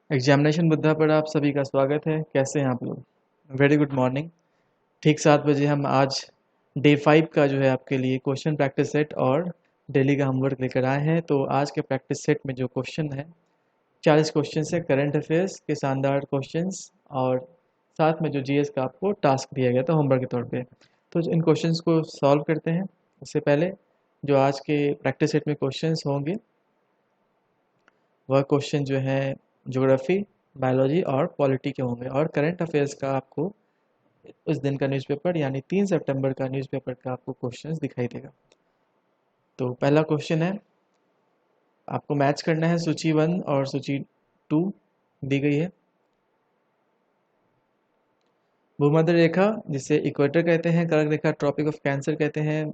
Examination मुद्दा पर आप सभी का स्वागत है। कैसे हैं आप लोग? Very good morning. ठीक 7 बजे हम आज डे 5 का जो है आपके लिए क्वेश्चन प्रैक्टिस सेट और डेली का होमवर्क लेकर आए हैं। तो आज के प्रैक्टिस सेट में जो क्वेश्चन है 40 क्वेश्चन है करंट अफेयर्स के शानदार क्वेश्चंस, और साथ में जो जीएस का आपको टास्क दिया गया था होमवर्क के तौर पे। तो इन क्वेश्चंस को सॉल्व करते हैं। उससे पहले जो आज के प्रैक्टिस सेट में क्वेश्चंस होंगे वह क्वेश्चन जो है ज्योग्राफी, बायोलॉजी और पॉलिटी के होंगे, और करंट अफेयर्स का आपको उस दिन का न्यूज़पेपर यानी 3 सितंबर का न्यूज़पेपर का आपको क्वेश्चंस दिखाई देगा। तो पहला क्वेश्चन है, आपको मैच करना है सूची 1 और सूची 2 दी गई है। भूमध्य रेखा जिसे इक्वेटर कहते हैं, कर्क रेखा ट्रॉपिक ऑफ कैंसर कहते हैं,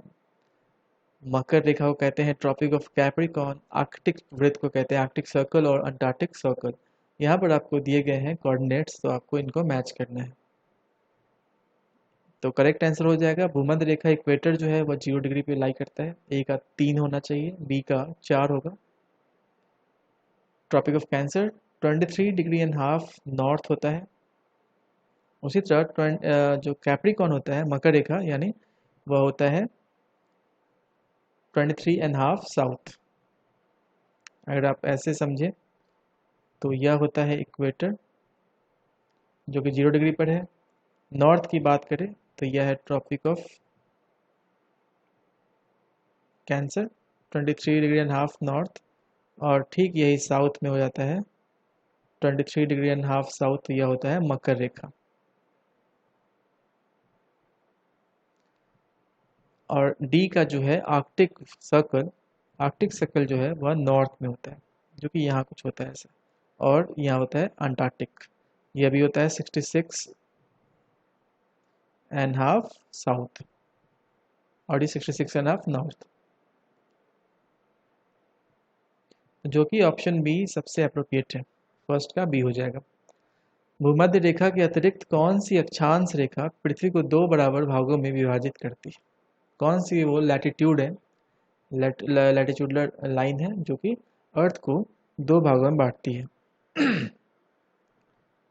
मकर रेखा को कहते हैं ट्रॉपिक ऑफ कैप्रिकॉर्न, आर्कटिक वृत्त को कहते हैं आर्कटिक सर्कल और अंटार्कटिक सर्कल। यहाँ पर आपको दिए गए हैं कोऑर्डिनेट्स, तो आपको इनको मैच करना है। तो करेक्ट आंसर हो जाएगा भूमध्य रेखा इक्वेटर जो है वह 0 डिग्री पे लाई करता है। ए का 3 होना चाहिए, बी का 4 होगा। Tropic of cancer 23.5 degree north होता है। उसी तरह जो कैप्रिकॉर्न होता है मकर रेखा यानी वह होता है 23.5 साउथ। अगर आप ऐसे समझे तो यह होता है इक्वेटर जो कि 0 डिग्री पर है। नॉर्थ की बात करें तो यह है ट्रॉपिक ऑफ कैंसर 23.5 नॉर्थ, और ठीक यही साउथ में हो जाता है 23.5 साउथ, यह होता है मकर रेखा। और डी का जो है आर्कटिक सर्कल जो है वह नॉर्थ में होता है, जो कि यहाँ कुछ होता है ऐसा, और यहाँ होता है अंटार्कटिक, यह भी होता है 66.5 साउथ, और ये 66.5 नॉर्थ, जो कि ऑप्शन बी सबसे अप्रोप्रिएट है। फर्स्ट का बी हो जाएगा। भूमध्य रेखा के अतिरिक्त कौन सी अक्षांश रेखा पृथ्वी को 2 बराबर भागों में विभाजित करती है? कौन सी वो लैटिट्यूड है, लैटिट्यूडल लाइन है जो कि अर्थ को 2 भागों में बांटती है?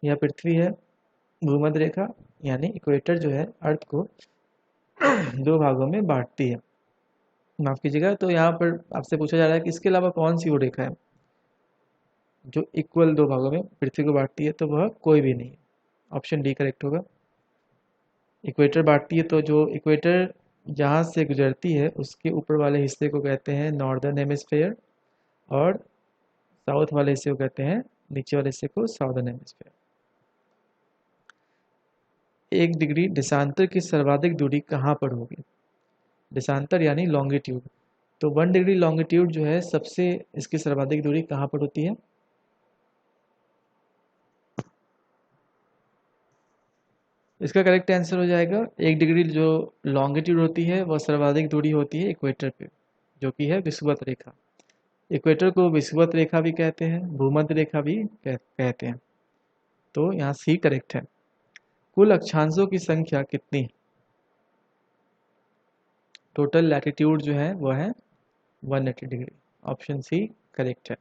यह पृथ्वी है। भूमध्य रेखा यानी इक्वेटर जो है अर्थ को 2 भागों में बांटती है। माफ कीजिएगा, तो यहाँ पर आपसे पूछा जा रहा है कि इसके अलावा कौन सी वो रेखा है जो इक्वल 2 भागों में पृथ्वी को बांटती है? तो वह कोई भी नहीं है। ऑप्शन डी करेक्ट होगा। इक्वेटर बांटती है, तो जो इक्वेटर जहाँ से गुजरती है उसके ऊपर वाले हिस्से को कहते हैं नॉर्दर्न हेमिस्फेयर, और साउथ वाले हिस्से को कहते हैं, नीचे वाले हिस्से को साउदर्न हेमिस्फेयर। 1 डिग्री देशांतर की सर्वाधिक दूरी कहाँ पर होगी? देशांतर यानी लॉन्गिट्यूड। तो 1 डिग्री लॉन्गिट्यूड जो है सबसे, इसकी सर्वाधिक दूरी कहाँ पर होती है? इसका करेक्ट आंसर हो जाएगा 1 डिग्री जो लॉन्गिट्यूड होती है वह सर्वाधिक दूरी होती है इक्वेटर पे, जो कि है विषुवत रेखा। इक्वेटर को विषुवत रेखा भी कहते हैं, भूमध्य रेखा भी कहते हैं। तो यहाँ सी करेक्ट है। कुल अक्षांशों की संख्या कितनी? टोटल लैटिट्यूड जो है वह है 180 डिग्री। ऑप्शन सी करेक्ट है।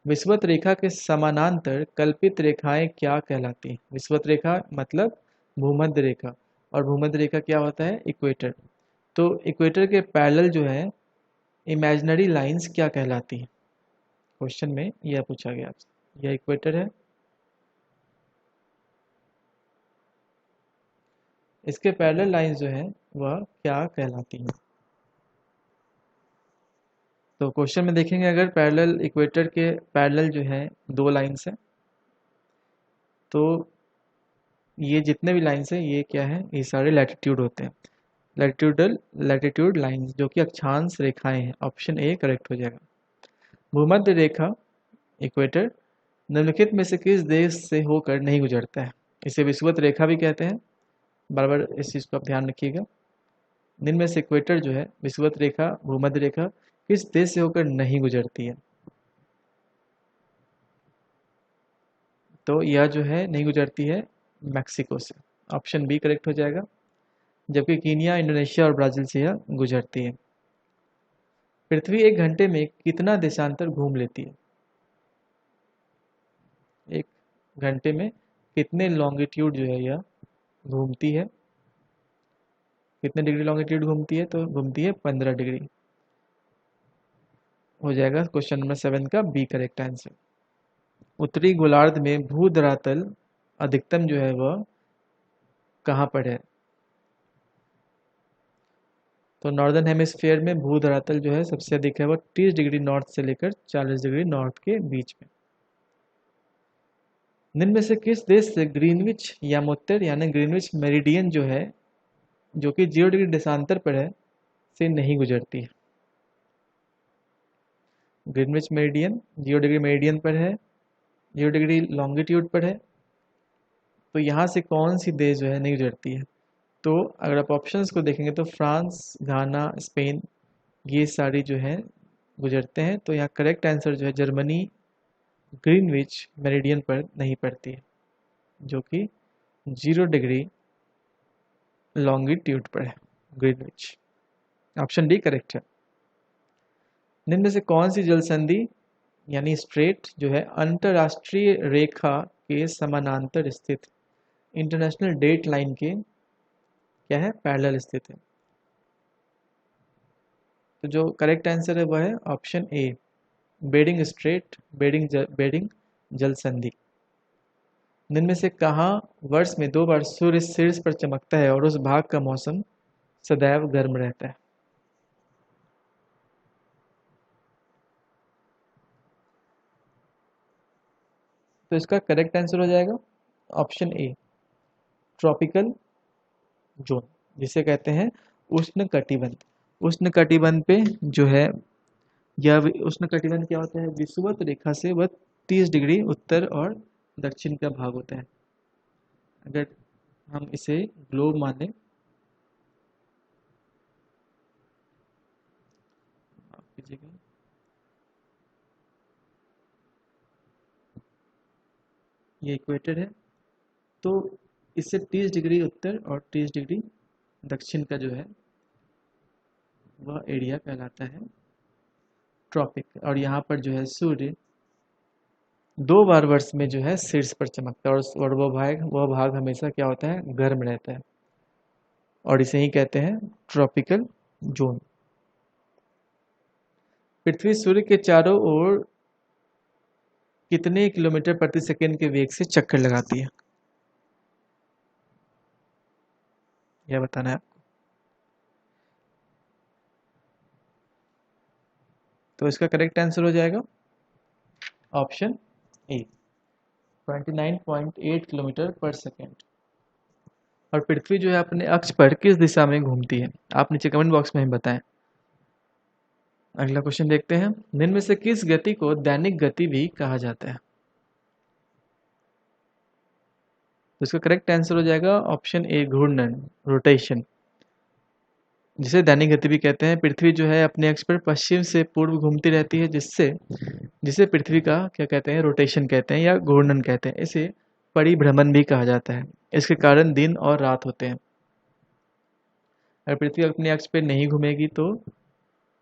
विषुवत रेखा के समानांतर कल्पित रेखाएं क्या कहलाती हैं? विषुवत रेखा मतलब भूमध्य रेखा, और भूमध्य रेखा क्या होता है? इक्वेटर। तो इक्वेटर के पैरेलल जो है इमेजिनरी लाइंस क्या कहलाती हैं? क्वेश्चन में यह पूछा गया आपसे। यह इक्वेटर है, इसके पैरेलल लाइंस जो है वह क्या कहलाती हैं? तो क्वेश्चन में देखेंगे, अगर पैरेलल इक्वेटर के पैरेलल जो है 2 लाइंस हैं, तो ये जितने भी लाइंस हैं ये क्या है? ये सारे लैटिट्यूड होते हैं। लैटिट्यूड लाइंस जो कि अक्षांश रेखाएं हैं। ऑप्शन ए करेक्ट हो जाएगा। भूमध्य रेखा इक्वेटर निम्नलिखित में से किस देश से होकर नहीं गुजरता है? इसे विषुवत रेखा भी कहते हैं, बार बार इस चीज़ को आप ध्यान रखिएगा। निम्न में से इक्वेटर जो है विषुवत रेखा, भूमध्य रेखा किस देश से होकर नहीं गुजरती है? तो यह जो है नहीं गुजरती है मैक्सिको से। ऑप्शन बी करेक्ट हो जाएगा। जबकि कीनिया, इंडोनेशिया और ब्राज़ील से यह गुजरती है। पृथ्वी 1 घंटे में कितना देशांतर घूम लेती है? एक घंटे में कितने लॉन्गिट्यूड जो है यह घूमती है, कितने डिग्री लॉन्गिट्यूड घूमती है, तो घूमती है 15 डिग्री। हो जाएगा क्वेश्चन नंबर 7 का बी करेक्ट आंसर। उत्तरी गोलार्ध में भू धरातल अधिकतम जो है वह कहाँ पर है? तो नॉर्दर्न हेमिस्फीयर में भू धरातल जो है सबसे अधिक है वह 30 डिग्री नॉर्थ से लेकर 40 डिग्री नॉर्थ के बीच में। निम्न में से किस देश से ग्रीनविच यामोत्तर यानी ग्रीनविच मेरिडियन जो है, जो कि 0 डिग्री देशांतर पर है, से नहीं गुजरती है? ग्रीनविच मेरिडियन 0 डिग्री मेरिडियन पर है, 0 डिग्री लॉन्गिट्यूड पर है, तो यहाँ से कौन सी देश जो है नहीं गुजरती है? तो अगर आप ऑप्शंस को देखेंगे तो फ्रांस, घाना, स्पेन, ये सारी जो है गुजरते हैं। तो यहाँ करेक्ट आंसर जो है जर्मनी ग्रीनविच मेरिडियन पर नहीं पड़ती है, जो कि 0 डिग्री लॉन्गिट्यूड पर है ग्रीनविच। ऑप्शन डी करेक्ट है। निम्न में से कौन सी जल संधि यानी स्ट्रेट जो है अंतरराष्ट्रीय रेखा के समानांतर स्थित, इंटरनेशनल डेट लाइन के क्या है, पैरेलल स्थित है? तो जो करेक्ट आंसर है वह है option A, Bering strait, Bering जल संधि। निम्न में से कहाँ वर्ष में 2 बार सूर्य शीर्ष पर चमकता है और उस भाग का मौसम सदैव गर्म रहता है? तो इसका करेक्ट आंसर हो जाएगा ऑप्शन ए, ट्रॉपिकल जोन, जिसे कहते हैं उष्ण कटिबंध। उष्ण कटिबंध पे जो है यह उष्ण कटिबंध क्या होता है, विषुवत रेखा से वह 30 डिग्री उत्तर और दक्षिण का भाग होता है। अगर हम इसे ग्लोब माने, माफ कीजिएगा, ये इक्वेटर है, तो इससे 30 डिग्री उत्तर और 30 डिग्री दक्षिण का जो है वह एरिया कहलाता है ट्रॉपिक। और यहाँ पर जो है सूर्य 2 बार वर्ष में जो है शीर्ष पर चमकता है और वह भाग हमेशा क्या होता है, गर्म रहता है, और इसे ही कहते हैं ट्रॉपिकल जोन। पृथ्वी सूर्य के चारों ओर कितने किलोमीटर प्रति सेकंड के वेग से चक्कर लगाती है? यह बताना है आपको। तो इसका करेक्ट आंसर हो जाएगा ऑप्शन ए, 29.8 किलोमीटर पर सेकेंड। और पृथ्वी जो है अपने अक्ष पर किस दिशा में घूमती है? आप नीचे कमेंट बॉक्स में ही बताएं। अगला क्वेश्चन देखते हैं। निम्न में से किस गति को दैनिक गति भी कहा जाता है? तो इसका करेक्ट आंसर हो जाएगा ऑप्शन ए, घूर्णन, रोटेशन, जिसे दैनिक गति भी कहते हैं। पृथ्वी जो है अपने अक्ष पर पश्चिम से पूर्व घूमती रहती है, जिससे जिसे पृथ्वी का क्या कहते हैं, रोटेशन कहते हैं या घूर्णन कहते हैं। इसे परिभ्रमण भी कहा जाता है। इसके कारण दिन और रात होते हैं। अगर पृथ्वी अपने अक्ष पर नहीं घूमेगी तो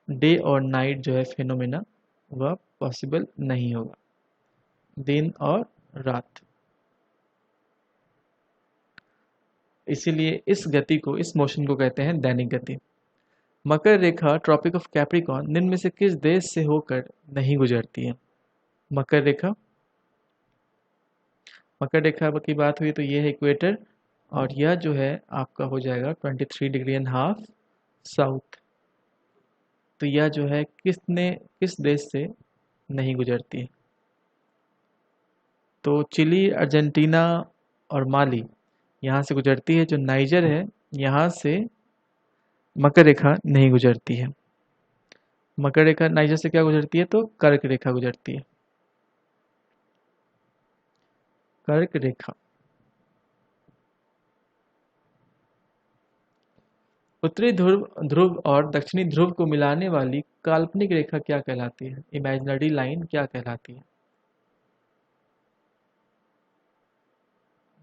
डे और नाइट जो है फिनोमेना वह पॉसिबल नहीं होगा, दिन और रात। इसीलिए इस गति को, इस मोशन को कहते हैं दैनिक गति। मकर रेखा ट्रॉपिक ऑफ कैप्रिकॉर्न निम्न में से किस देश से होकर नहीं गुजरती है? मकर रेखा, मकर रेखा की बात हुई तो ये है इक्वेटर, और यह जो है आपका हो जाएगा 23 डिग्री एंड हाफ साउथ। तो यह जो है किस देश से नहीं गुजरती है? तो चिली, अर्जेंटीना और माली यहाँ से गुजरती है। जो नाइजर है यहाँ से मकर रेखा नहीं गुजरती है। मकर रेखा नाइजर से क्या गुजरती है, तो कर्क रेखा गुजरती है, कर्क रेखा। उत्तरी ध्रुव और दक्षिणी ध्रुव को मिलाने वाली काल्पनिक रेखा क्या कहलाती है? इमेजिनरी लाइन क्या कहलाती है?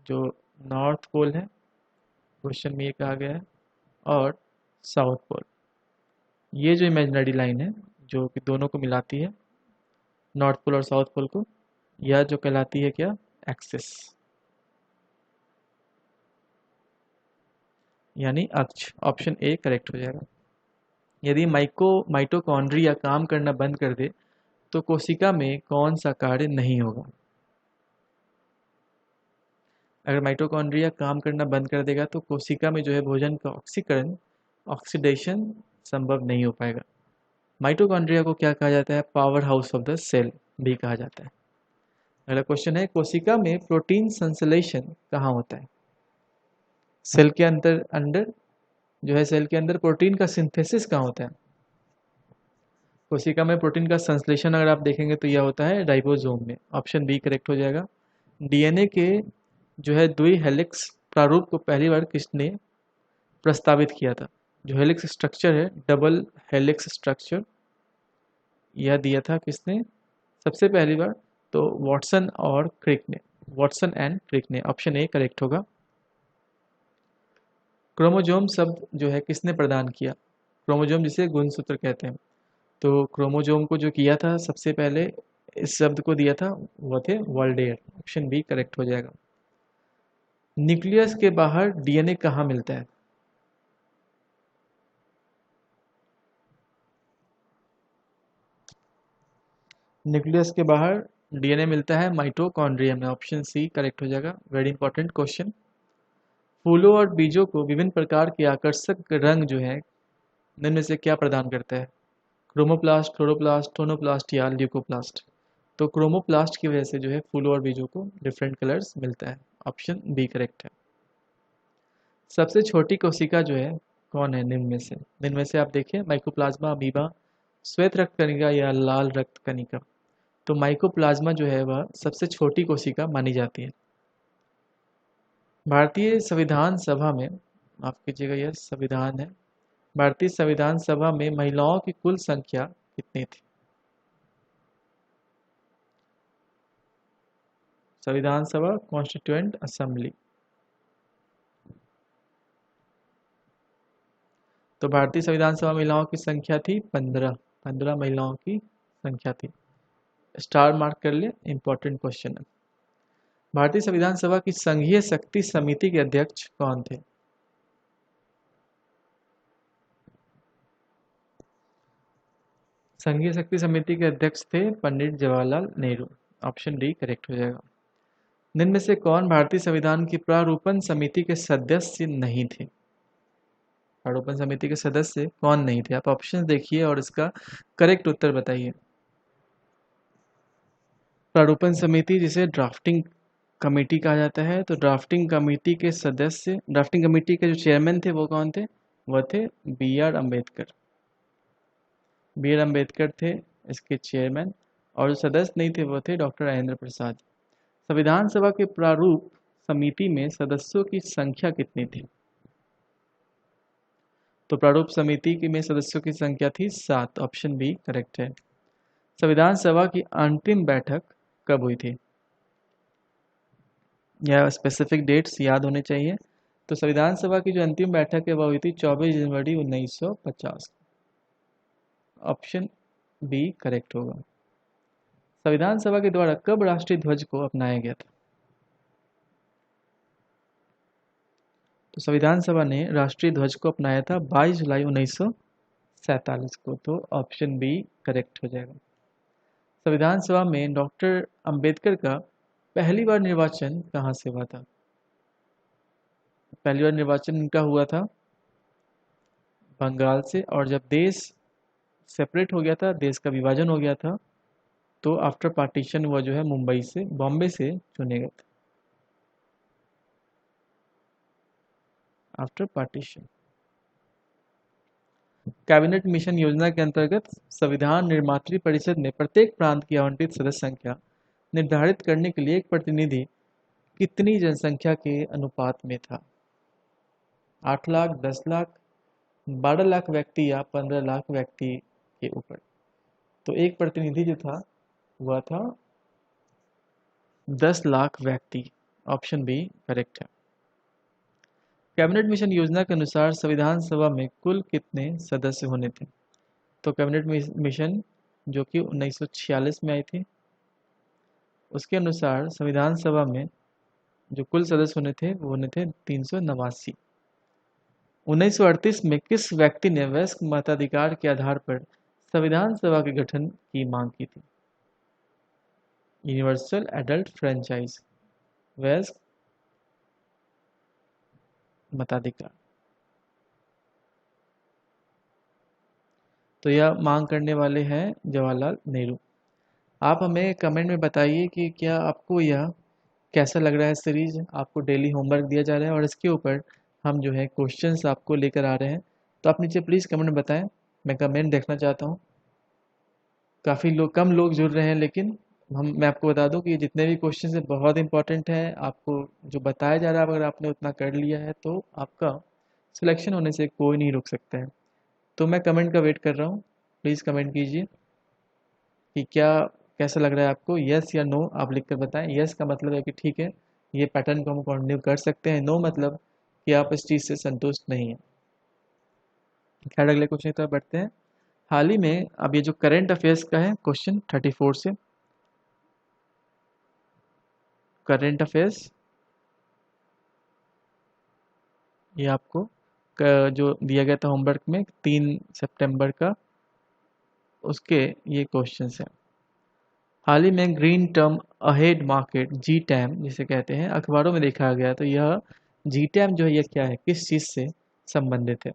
जो नॉर्थ पोल है, क्वेश्चन में ये कहा गया है, और साउथ पोल, ये जो इमेजिनरी लाइन है जो कि दोनों को मिलाती है, नॉर्थ पोल और साउथ पोल को, या जो कहलाती है क्या, एक्सिस, यानी अक्ष। ऑप्शन ए करेक्ट हो जाएगा। यदि माइटोकॉन्ड्रिया काम करना बंद कर दे तो कोशिका में कौन सा कार्य नहीं होगा? अगर माइटोकॉन्ड्रिया काम करना बंद कर देगा तो कोशिका में जो है भोजन का ऑक्सीकरण, ऑक्सीडेशन संभव नहीं हो पाएगा। माइटोकॉन्ड्रिया को क्या कहा जाता है? Powerhouse of the cell भी कहा जाता है। अगला क्वेश्चन है, कोशिका में प्रोटीन संश्लेषण कहाँ होता है? सेल के अंदर अंदर जो है, सेल के अंदर प्रोटीन का सिंथेसिस कहाँ होता है? कोशिका में प्रोटीन का संश्लेषण अगर आप देखेंगे तो यह होता है राइबोसोम में। ऑप्शन बी करेक्ट हो जाएगा। डीएनए के जो है द्वि हेलिक्स प्रारूप को पहली बार किसने प्रस्तावित किया था? जो हेलिक्स स्ट्रक्चर है, डबल हेलिक्स स्ट्रक्चर, यह दिया था किसने सबसे पहली बार? तो वॉटसन और क्रिक ने, वॉटसन एंड क्रिक ने। ऑप्शन ए करेक्ट होगा। क्रोमोजोम शब्द जो है किसने प्रदान किया? क्रोमोजोम जिसे गुणसूत्र कहते हैं। तो क्रोमोजोम को जो किया था सबसे पहले, इस शब्द को दिया था, वो थे वॉल्डेयर। ऑप्शन बी करेक्ट हो जाएगा। न्यूक्लियस के बाहर डीएनए कहाँ मिलता है? न्यूक्लियस के बाहर डीएनए मिलता है माइटोकॉन्ड्रिया में। ऑप्शन सी करेक्ट हो जाएगा। Very important question. फूलों और बीजों को विभिन्न प्रकार के आकर्षक रंग जो है निम्न में से क्या प्रदान करता है? क्रोमोप्लास्ट, क्लोरोप्लास्ट, टोनोप्लास्ट या ल्यूकोप्लास्ट? तो क्रोमोप्लास्ट की वजह से जो है फूलों और बीजों को डिफरेंट कलर्स मिलता है। ऑप्शन बी करेक्ट है। सबसे छोटी कोशिका जो है कौन है निम्न में से? निम्न में से आप देखिए, माइकोप्लाज्मा, अमीबा, श्वेत रक्त कणिका या लाल रक्त कणिका? तो माइकोप्लाज्मा जो है वह सबसे छोटी कोशिका मानी जाती है। भारतीय संविधान सभा में, माफ कीजिएगा यह संविधान है, भारतीय संविधान सभा में महिलाओं की कुल संख्या कितनी थी? संविधान सभा, कॉन्स्टिट्यूएंट असेंबली। तो भारतीय संविधान सभा महिलाओं की संख्या थी 15। 15 महिलाओं की संख्या थी। स्टार मार्क कर ले, इंपॉर्टेंट क्वेश्चन है। भारतीय संविधान सभा की संघीय शक्ति समिति के अध्यक्ष कौन थे? संघीय शक्ति समिति के अध्यक्ष थे Pandit Jawaharlal Nehru. Option D correct हो जाएगा। निम्न में से कौन भारतीय संविधान की प्रारूपण समिति के सदस्य नहीं थे? प्रारूपण समिति के सदस्य कौन नहीं थे? आप ऑप्शन देखिए और इसका करेक्ट उत्तर बताइए। प्रारूपण समिति जिसे ड्राफ्टिंग कमेटी कहा जाता है, तो ड्राफ्टिंग कमेटी के सदस्य, ड्राफ्टिंग कमेटी के जो चेयरमैन थे वो कौन थे? वह थे B R Ambedkar. B R Ambedkar थे इसके चेयरमैन, और जो सदस्य नहीं थे वो थे डॉक्टर राजेंद्र प्रसाद। संविधान सभा के प्रारूप समिति में सदस्यों की संख्या कितनी थी? तो प्रारूप समिति की में सदस्यों की संख्या थी 7। ऑप्शन बी करेक्ट है। संविधान सभा की अंतिम बैठक कब हुई थी? यह स्पेसिफिक डेट्स याद होने चाहिए। तो संविधान सभा की जो अंतिम बैठक है वह हुई थी 24 जनवरी 1950। ऑप्शन बी करेक्ट होगा। संविधान सभा के द्वारा कब राष्ट्रीय ध्वज को अपनाया गया था? तो संविधान सभा ने राष्ट्रीय ध्वज को अपनाया था 22 जुलाई 1947 को। तो ऑप्शन बी करेक्ट हो जाएगा। संविधान सभा में डॉक्टर अंबेडकर का पहली बार निर्वाचन कहाँ से हुआ था? पहली बार निर्वाचन इनका हुआ था बंगाल से, और जब देश सेपरेट हो गया था, देश का विभाजन हो गया था, तो आफ्टर पार्टीशन वो जो है मुंबई से, बॉम्बे से चुने गए थे आफ्टर पार्टीशन। कैबिनेट मिशन योजना के अंतर्गत संविधान निर्मात्री परिषद ने प्रत्येक प्रांत की आवंटित सदस्य संख्या निर्धारित करने के लिए एक प्रतिनिधि कितनी जनसंख्या के अनुपात में था? 8 लाख, 10 लाख, 12 लाख व्यक्ति या 15 लाख व्यक्ति के ऊपर? तो एक प्रतिनिधि जो था वह था 10 लाख व्यक्ति। ऑप्शन बी करेक्ट है। कैबिनेट मिशन योजना के अनुसार संविधान सभा में कुल कितने सदस्य होने थे? तो कैबिनेट मिशन जो कि 1946 में आई थी, उसके अनुसार संविधान सभा में जो कुल सदस्य होने थे वो होने थे 389। 1938 में किस व्यक्ति ने वयस्क मताधिकार के आधार पर संविधान सभा के गठन की मांग की थी? यूनिवर्सल एडल्ट फ्रेंचाइज, वयस्क मताधिकार। तो यह मांग करने वाले हैं जवाहरलाल नेहरू। आप हमें कमेंट में बताइए कि क्या आपको यह कैसा लग रहा है सीरीज। आपको डेली होमवर्क दिया जा रहा है और इसके ऊपर हम जो है क्वेश्चंस आपको लेकर आ रहे हैं। तो आप नीचे प्लीज़ कमेंट में बताएं, मैं कमेंट देखना चाहता हूं। काफ़ी लोग, कम लोग जुड़ रहे हैं, लेकिन मैं आपको बता दूं कि ये जितने भी क्वेश्चंस हैं बहुत इंपॉर्टेंट है। आपको जो बताया जा रहा है अगर आपने उतना कर लिया है तो आपका सिलेक्शन होने से कोई नहीं रोक सकता है। तो मैं कमेंट का वेट कर रहा हूँ, प्लीज़ कमेंट कीजिए कि क्या कैसा लग रहा है आपको। यस या नो आप लिख कर बताएं। यस का मतलब है कि ठीक है, ये पैटर्न को हम कंटिन्यू कर सकते हैं। नो मतलब कि आप इस चीज़ से संतुष्ट नहीं हैं। खैर अगले क्वेश्चन की तरफ बढ़ते हैं। हाल ही में अब ये जो करंट अफेयर्स का है क्वेश्चन 34 से, करंट अफेयर्स ये आपको जो दिया गया था होमवर्क में 3 सितंबर का, उसके ये क्वेश्चंस हैं। हाल ही में ग्रीन टर्म अहेड मार्केट जी टैम जिसे कहते हैं अखबारों में देखा गया, तो यह जी टैम जो है यह क्या है, किस चीज़ से संबंधित है?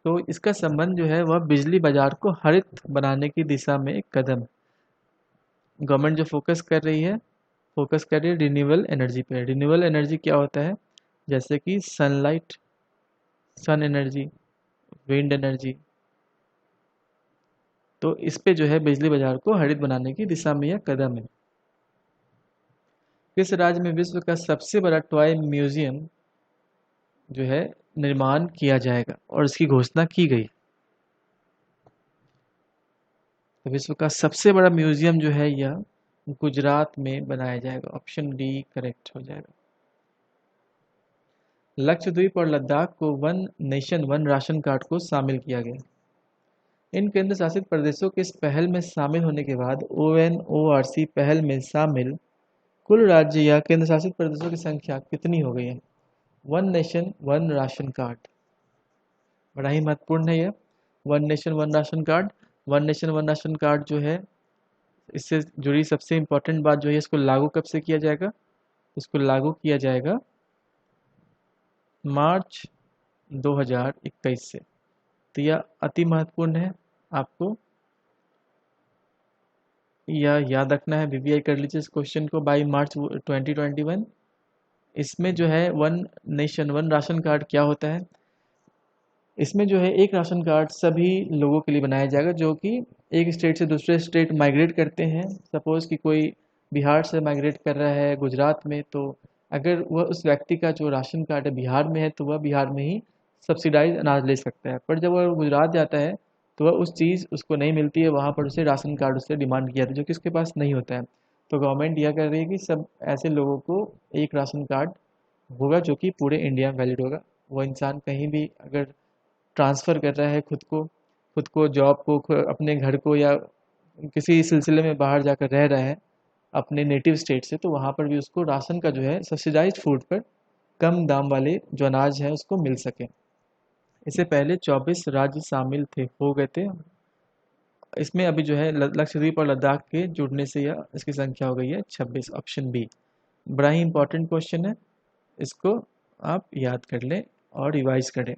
तो इसका संबंध जो है वह बिजली बाजार को हरित बनाने की दिशा में एक कदम। गवर्नमेंट जो फोकस कर रही है रिन्यूएबल एनर्जी पे। रिन्यूएबल एनर्जी क्या होता है? जैसे कि sunlight, sun energy, wind energy. तो इस पे जो है बिजली बाजार को हरित बनाने की दिशा में यह कदम है। किस राज्य में विश्व का सबसे बड़ा टॉय म्यूजियम जो है निर्माण किया जाएगा और इसकी घोषणा की गई? तो विश्व का सबसे बड़ा म्यूजियम जो है यह गुजरात में बनाया जाएगा। ऑप्शन डी करेक्ट हो जाएगा। लक्षद्वीप और लद्दाख को one nation one ration card को शामिल किया गया। इन केंद्र शासित प्रदेशों के इस पहल में शामिल होने के बाद ONORC पहल में शामिल कुल राज्य या केंद्र शासित प्रदेशों की संख्या कितनी हो गई है? One nation one ration card बड़ा ही महत्वपूर्ण है यह। One nation one ration card, one nation one ration card जो है इससे जुड़ी सबसे इम्पोर्टेंट बात जो है, इसको लागू कब से किया जाएगा? इसको लागू किया जाएगा मार्च 2021 से। तो यह अति महत्वपूर्ण है, आपको यह याद रखना है। VVI कर लीजिए इस क्वेश्चन को बाई मार्च 2021। इसमें जो है one nation one ration card क्या होता है? इसमें जो है एक राशन कार्ड सभी लोगों के लिए बनाया जाएगा जो कि एक स्टेट से दूसरे स्टेट माइग्रेट करते हैं। सपोज़ कि कोई बिहार से माइग्रेट कर रहा है गुजरात में, तो अगर वह उस व्यक्ति का जो राशन कार्ड है बिहार में है तो वह बिहार में ही सब्सिडाइज अनाज ले सकता है। पर जब वह गुजरात जाता है तो वह उस चीज़ उसको नहीं मिलती है, वहाँ पर उसे राशन कार्ड उससे डिमांड किया जाता है जो कि उसके पास नहीं होता है। तो गवर्नमेंट यह कर रही है कि सब ऐसे लोगों को एक राशन कार्ड होगा जो कि पूरे इंडिया में वैलिड होगा। वो इंसान कहीं भी अगर ट्रांसफ़र कर रहा है खुद को जॉब को अपने घर को, या किसी सिलसिले में बाहर जाकर रह रहा है अपने नेटिव स्टेट से, तो वहाँ पर भी उसको राशन का जो है सब्सिडाइज्ड फूड पर कम दाम वाले जो अनाज है उसको मिल सके। इससे पहले 24 राज्य शामिल थे हो गए थे। इसमें अभी जो है लक्षद्वीप और लद्दाख के जुड़ने से यह इसकी संख्या हो गई है 26। ऑप्शन बी बड़ा ही इंपॉर्टेंट क्वेश्चन है, इसको आप याद कर लें और रिवाइज करें।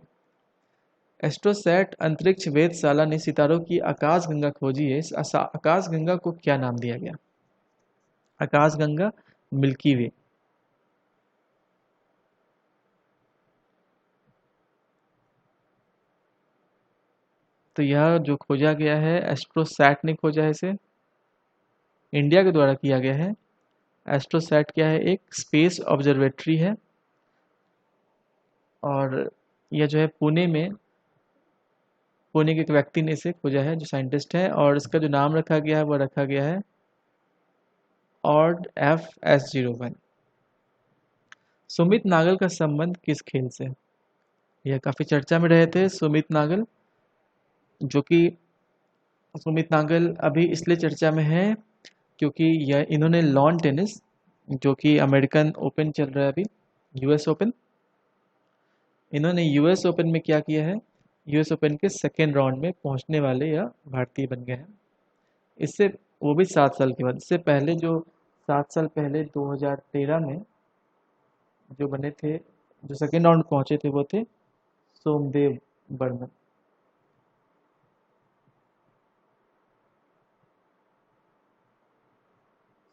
एस्ट्रोसैट अंतरिक्ष वेधशाला ने सितारों की आकाशगंगा खोजी है। इस आकाशगंगा को क्या नाम दिया गया? आकाशगंगा, मिल्की वे। तो यह जो खोजा गया है एस्ट्रोसैट ने खोजा है, इसे इंडिया के द्वारा किया गया है। एस्ट्रोसैट क्या है? एक स्पेस ऑब्जर्वेटरी है और यह जो है पुणे के एक व्यक्ति ने इसे खोजा है जो साइंटिस्ट है, और इसका जो नाम रखा गया है वह रखा गया है ऑड FS01। सुमित नागल का संबंध किस खेल से? यह काफ़ी चर्चा में रहे थे सुमित नागल, जो कि सुमित नागल अभी इसलिए चर्चा में है क्योंकि यह इन्होंने लॉन टेनिस, जो कि अमेरिकन ओपन चल रहा है अभी, यूएस ओपन, इन्होंने यूएस ओपन में क्या किया है, यूएस ओपन के सेकेंड राउंड में पहुंचने वाले यह भारतीय बन गए हैं। इससे, वो भी 7 साल के बाद। इससे पहले जो 7 साल पहले 2013 में जो बने थे, जो सेकेंड राउंड पहुंचे थे, वो थे सोमदेव बर्मन।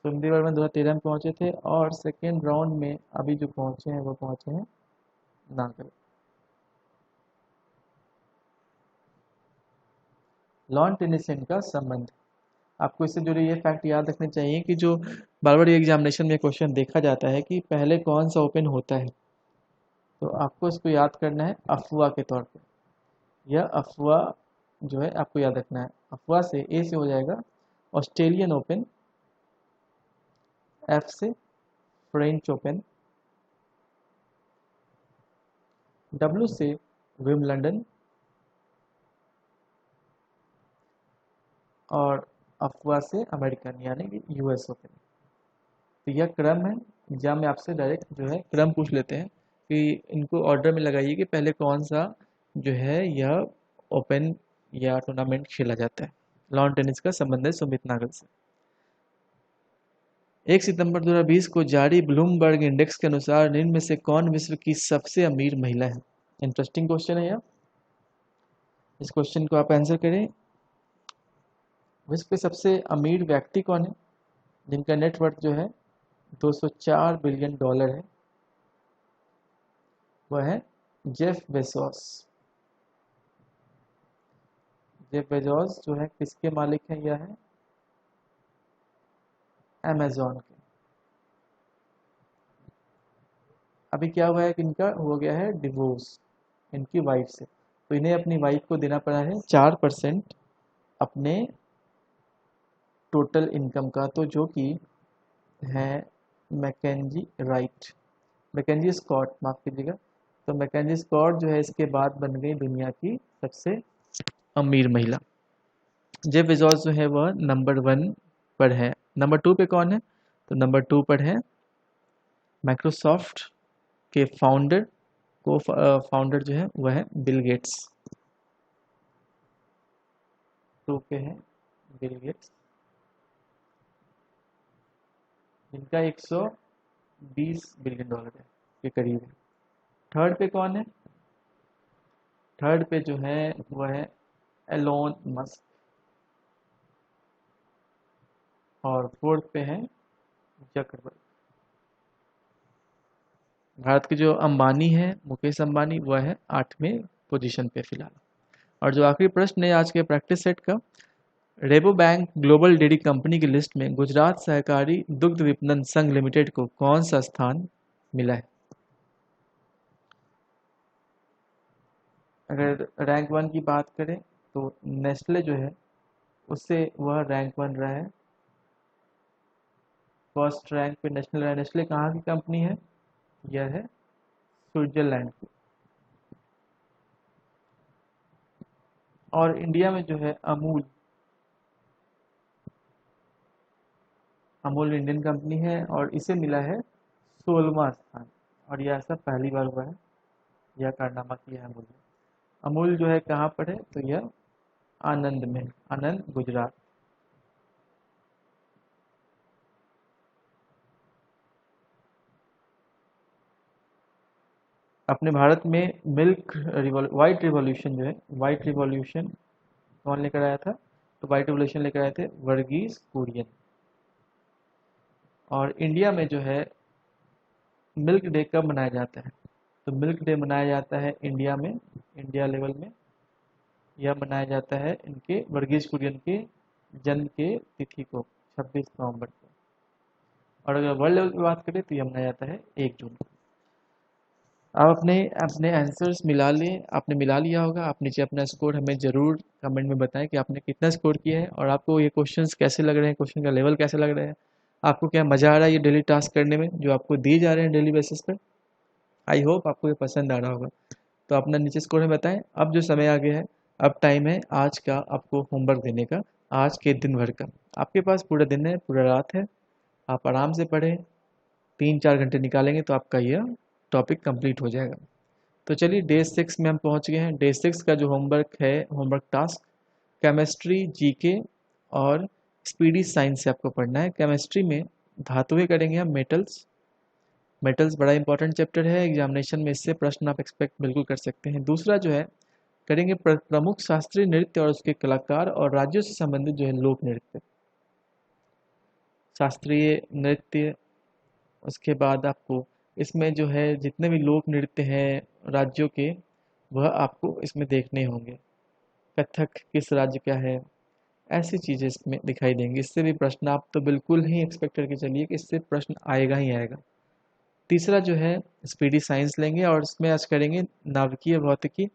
सोमदेव बर्मन 2013 में पहुंचे थे, और सेकेंड राउंड में अभी जो पहुंचे हैं वो पहुंचे हैं नागल। लॉन टेनिस से इनका संबंध। आपको इससे जुड़े ये फैक्ट याद रखने चाहिए कि जो बार बार एग्जामिनेशन में क्वेश्चन देखा जाता है कि पहले कौन सा ओपन होता है, तो आपको इसको याद करना है अफवाह के तौर पे। यह अफवाह जो है आपको याद रखना है। अफवाह से ए से हो जाएगा ऑस्ट्रेलियन ओपन, एफ से फ्रेंच ओपन, डब्ल्यू से विम्बलडन, और अफवाह से अमेरिकन यानी कि यूएस ओपन। तो यह क्रम है। एग्जाम में आपसे डायरेक्ट जो है क्रम पूछ लेते हैं कि इनको ऑर्डर में लगाइए कि पहले कौन सा जो है यह ओपन या टूर्नामेंट खेला जाता है। लॉन टेनिस का संबंध है सुमित नागल से। 1 सितंबर 2020 को जारी ब्लूमबर्ग इंडेक्स के अनुसार निम्न में से कौन विश्व की सबसे अमीर महिला है? इंटरेस्टिंग क्वेश्चन है यह। इस क्वेश्चन को आप आंसर करें। विश्व के सबसे अमीर व्यक्ति कौन है जिनका नेटवर्थ जो है 204 बिलियन डॉलर है? वह है जेफ बेजोस। जेफ बेजोस जो है किसके मालिक हैं? यह है अमेजॉन के। अभी क्या हुआ है कि इनका हो गया है डिवोर्स इनकी वाइफ से, तो इन्हें अपनी वाइफ को देना पड़ा है 4% अपने टोटल इनकम का, तो जो कि है मैकेंजी राइट, मैकेंजी स्कॉट, माफ कीजिएगा। तो मैकेंजी स्कॉट जो है इसके बाद बन गई दुनिया की सबसे अमीर महिला। जेफ बेजोस जो है वह नंबर 1 पर है। नंबर 2 पे कौन है? तो नंबर 2 पर है माइक्रोसॉफ्ट के फाउंडर, को फाउंडर जो है वह है बिल गेट्स। 2 पे है बिल गेट्स, जिनका 120 बिलियन डॉलर है के करीब है। थर्ड पे कौन है? थर्ड पे जो है वह है एलोन मस्क, और फोर्थ पे है जकरबर्ग। भारत के जो अंबानी है, मुकेश अंबानी, वह है 8वें पोजीशन पे फिलहाल। और जो आखिरी प्रश्न है आज के प्रैक्टिस सेट का, रेबो बैंक ग्लोबल डेयरी कंपनी की लिस्ट में गुजरात सहकारी दुग्ध विपणन संघ लिमिटेड को कौन सा स्थान मिला है? अगर रैंक 1 की बात करें तो नेस्ले जो है उससे वह रैंक 1 रहा है। फर्स्ट रैंक पे नेशनल रहा है। नेस्ले कहाँ की कंपनी है? यह है स्विट्जरलैंड की। और इंडिया में जो है अमूल, अमूल इंडियन कंपनी है और इसे मिला है 16वां स्थान, और यह ऐसा पहली बार हुआ है, यह कारनामा किया है अमूल ने। अमूल जो है कहाँ पर है? तो यह आनंद में, आनंद गुजरात। अपने भारत में मिल्क वाइट रिवॉल्यूशन जो है, वाइट रिवॉल्यूशन कौन लेकर आया था? तो वाइट रिवॉल्यूशन लेकर आए थे वर्गीज कुरियन। और इंडिया में जो है मिल्क डे कब मनाया जाता है? तो मिल्क डे मनाया जाता है इंडिया में, इंडिया लेवल में यह मनाया जाता है इनके वर्गीज कुरियन के जन्म के तिथि को, 26 नवंबर को। और अगर वर्ल्ड लेवल की बात करें तो यह मनाया जाता है 1 जून को। आप अपने अपने आंसर्स मिला लें, आपने मिला लिया होगा। आप नीचे अपना स्कोर हमें ज़रूर कमेंट में बताएं कि आपने कितना स्कोर किया है और आपको ये क्वेश्चंस कैसे लग रहे हैं, क्वेश्चन का लेवल कैसे लग रहा है, आपको क्या मज़ा आ रहा है ये डेली टास्क करने में जो आपको दिए जा रहे हैं डेली बेसिस पर। आई होप आपको ये पसंद आ रहा होगा। तो अपना नीचे स्कोर में बताएं। अब जो समय आ गया है अब टाइम है आज का आपको होमवर्क देने का, आज के दिन भर का। आपके पास पूरा दिन है, पूरा रात है, आप आराम से पढ़ें, 3-4 घंटे निकालेंगे तो आपका यह टॉपिक कंप्लीट हो जाएगा। तो चलिए डे 6 में हम पहुंच गए हैं। डे 6 का जो होमवर्क है, होमवर्क टास्क केमिस्ट्री, जीके और स्पीडी साइंस से आपको पढ़ना है। केमिस्ट्री में धातुएं करेंगे हम, मेटल्स। मेटल्स बड़ा इंपॉर्टेंट चैप्टर है, एग्जामिनेशन में इससे प्रश्न आप एक्सपेक्ट बिल्कुल कर सकते हैं। दूसरा जो है करेंगे प्रमुख शास्त्रीय नृत्य और उसके कलाकार और राज्यों से संबंधित जो है लोक नृत्य, शास्त्रीय नृत्य। उसके बाद आपको इसमें जो है जितने भी लोक नृत्य हैं राज्यों के, वह आपको इसमें देखने होंगे। कथक किस राज्य का है, ऐसी चीज़ें इसमें दिखाई देंगी। इससे भी प्रश्न आप तो बिल्कुल ही एक्सपेक्ट करके चलिए कि इससे प्रश्न आएगा ही आएगा। तीसरा जो है स्पीडी साइंस लेंगे और इसमें आज करेंगे नाभिकीय भौतिकी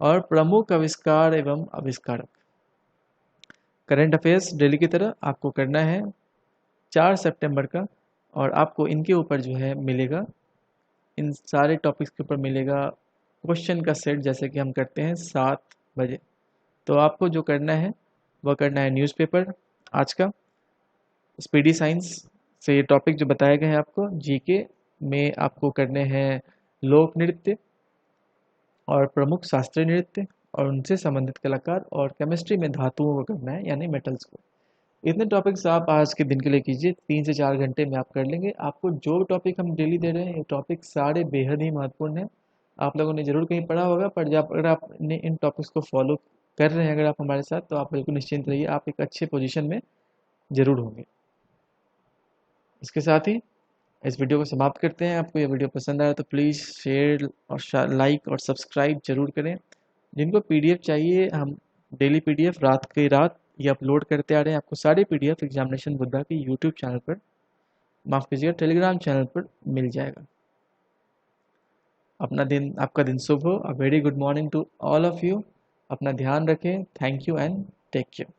और प्रमुख आविष्कार एवं आविष्कारक। करंट अफेयर्स डेली की तरह आपको करना है 4 सितंबर का, और आपको इनके ऊपर जो है मिलेगा, इन सारे टॉपिक्स के ऊपर मिलेगा क्वेश्चन का सेट, जैसे कि हम करते हैं 7 बजे। तो आपको जो करना है वह करना है न्यूज़पेपर आज का, स्पीडी साइंस से ये टॉपिक जो बताए गए हैं आपको, जीके में आपको करने हैं लोक नृत्य और प्रमुख शास्त्रीय नृत्य और उनसे संबंधित कलाकार, और केमिस्ट्री में धातुओं को करना है यानी मेटल्स को। इतने टॉपिक्स आप आज के दिन के लिए कीजिए, 3 से 4 घंटे में आप कर लेंगे। आपको जो टॉपिक हम डेली दे रहे हैं ये टॉपिक सारे बेहद ही महत्वपूर्ण हैं। आप लोगों ने ज़रूर कहीं पढ़ा होगा, पर जब अगर आपने इन टॉपिक्स को फॉलो कर रहे हैं अगर आप हमारे साथ, तो आप बिल्कुल निश्चिंत रहिए, आप एक अच्छे पोजीशन में ज़रूर होंगे। इसके साथ ही इस वीडियो को समाप्त करते हैं। आपको यह वीडियो पसंद आया तो प्लीज़ शेयर और लाइक और सब्सक्राइब जरूर करें। जिनको पीडीएफ चाहिए, हम डेली पीडीएफ रात की रात ये अपलोड करते आ रहे हैं। आपको सारे पीडीएफ एग्जामिनेशन बुद्धा के यूट्यूब चैनल पर, माफ़ कीजिएगा टेलीग्राम चैनल पर मिल जाएगा। आपका दिन शुभ हो। A very good morning to all of you. अपना ध्यान रखें। Thank you and take care.